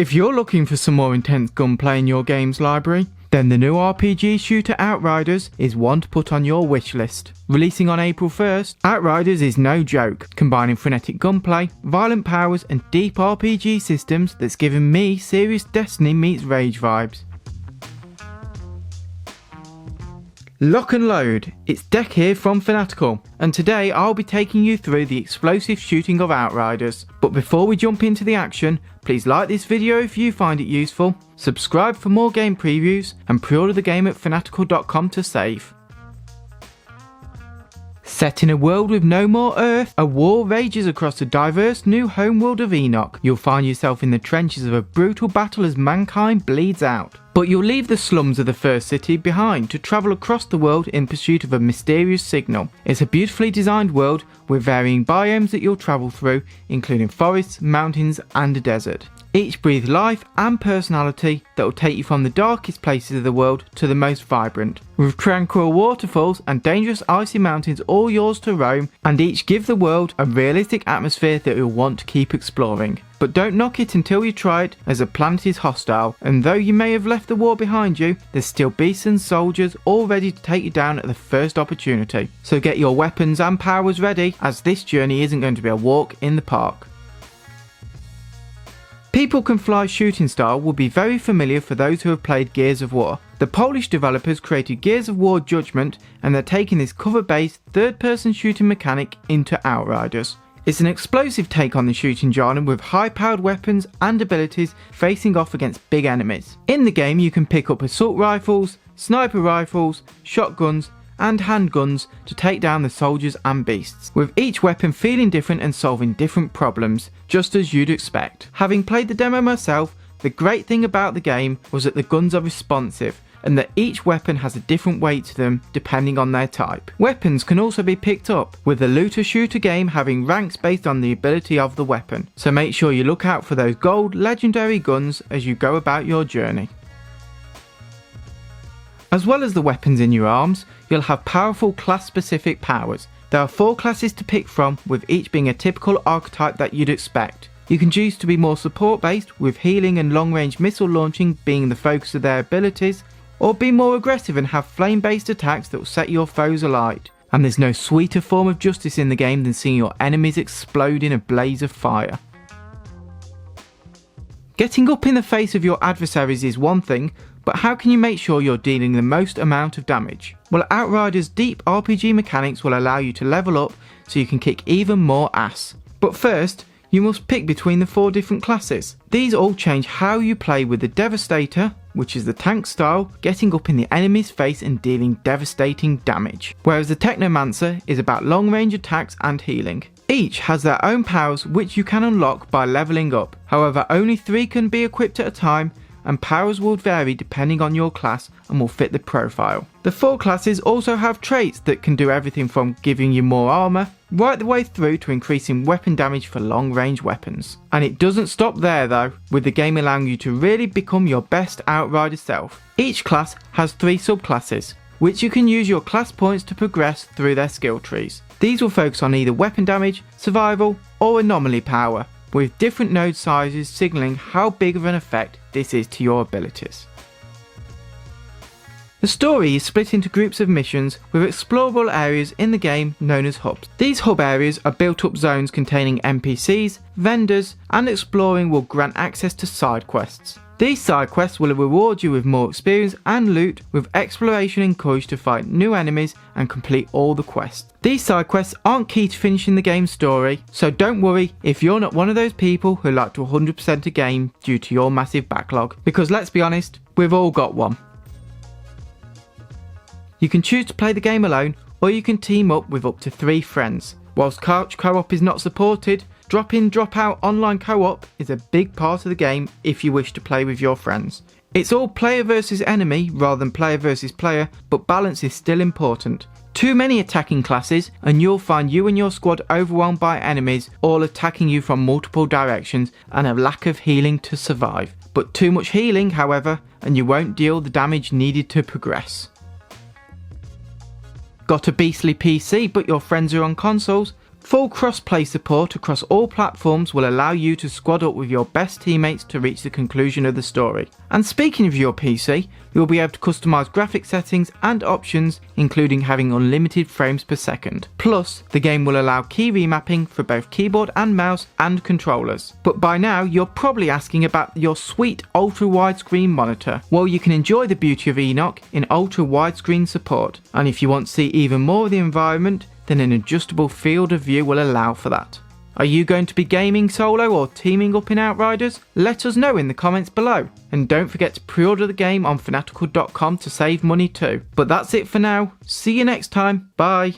If you're looking for some more intense gunplay in your game's library, then the new RPG shooter Outriders is one to put on your wish list. Releasing on April 1st, Outriders is no joke, combining frenetic gunplay, violent powers and deep RPG systems that's given me serious Destiny meets Rage vibes. Lock and load, it's Deck here from Fanatical, and today I'll be taking you through the explosive shooting of Outriders. But before we jump into the action, please like this video if you find it useful, subscribe for more game previews, and pre-order the game at fanatical.com to save. Set in a world with no more Earth, a war rages across the diverse new homeworld of Enoch. You'll find yourself in the trenches of a brutal battle as mankind bleeds out. But you'll leave the slums of the first city behind to travel across the world in pursuit of a mysterious signal. It's a beautifully designed world with varying biomes that you'll travel through, including forests, mountains and a desert. Each breathe life and personality that will take you from the darkest places of the world to the most vibrant. With tranquil waterfalls and dangerous icy mountains all yours to roam, and each give the world a realistic atmosphere that you'll want to keep exploring. But don't knock it until you try it, as the planet is hostile, and though you may have left the war behind you, there's still beasts and soldiers all ready to take you down at the first opportunity. So get your weapons and powers ready, as this journey isn't going to be a walk in the park. People Can Fly shooting style will be very familiar for those who have played Gears of War. The Polish developers created Gears of War Judgment, and they're taking this cover-based third-person shooting mechanic into Outriders. It's an explosive take on the shooting genre with high-powered weapons and abilities facing off against big enemies. In the game you can pick up assault rifles, sniper rifles, shotguns and handguns to take down the soldiers and beasts, with each weapon feeling different and solving different problems, just as you'd expect. Having played the demo myself, the great thing about the game was that the guns are responsive, and that each weapon has a different weight to them depending on their type. Weapons can also be picked up, with the looter shooter game having ranks based on the ability of the weapon, so make sure you look out for those gold legendary guns as you go about your journey. As well as the weapons in your arms, you'll have powerful class specific powers. There are 4 classes to pick from, with each being a typical archetype that you'd expect. You can choose to be more support based, with healing and long range missile launching being the focus of their abilities, or be more aggressive and have flame based attacks that will set your foes alight. And there's no sweeter form of justice in the game than seeing your enemies explode in a blaze of fire. Getting up in the face of your adversaries is one thing, but how can you make sure you're dealing the most amount of damage? Well, Outriders' deep RPG mechanics will allow you to level up so you can kick even more ass. But first, you must pick between the 4 different classes. These all change how you play, with the Devastator, which is the tank style, getting up in the enemy's face and dealing devastating damage, whereas the Technomancer is about long range attacks and healing. Each has their own powers which you can unlock by leveling up, however only 3 can be equipped at a time, and powers will vary depending on your class and will fit the profile. The 4 classes also have traits that can do everything from giving you more armour, right the way through to increasing weapon damage for long range weapons. And it doesn't stop there though, with the game allowing you to really become your best Outrider self. Each class has 3 subclasses, which you can use your class points to progress through their skill trees. These will focus on either weapon damage, survival or anomaly power, with different node sizes signalling how big of an effect this is to your abilities. The story is split into groups of missions with explorable areas in the game known as hubs. These hub areas are built up zones containing NPCs, vendors, and exploring will grant access to side quests. These side quests will reward you with more experience and loot, with exploration encouraged to fight new enemies and complete all the quests. These side quests aren't key to finishing the game's story, so don't worry if you're not one of those people who like to 100% a game due to your massive backlog, because let's be honest, we've all got one. You can choose to play the game alone, or you can team up with up to 3 friends. Whilst couch co-op is not supported, drop in drop out online co-op is a big part of the game if you wish to play with your friends. It's all player versus enemy rather than player versus player, but balance is still important. Too many attacking classes and you'll find you and your squad overwhelmed by enemies all attacking you from multiple directions and a lack of healing to survive. But too much healing, however, and you won't deal the damage needed to progress. Got a beastly PC but your friends are on consoles? Full cross-play support across all platforms will allow you to squad up with your best teammates to reach the conclusion of the story. And speaking of your PC, you'll be able to customise graphic settings and options, including having unlimited frames per second. Plus, the game will allow key remapping for both keyboard and mouse and controllers. But by now, you're probably asking about your sweet ultra widescreen monitor. Well, you can enjoy the beauty of Enoch in ultra widescreen support. And if you want to see even more of the environment, then an adjustable field of view will allow for that. Are you going to be gaming solo or teaming up in Outriders? Let us know in the comments below. And don't forget to pre-order the game on fanatical.com to save money too. But that's it for now. See you next time. Bye.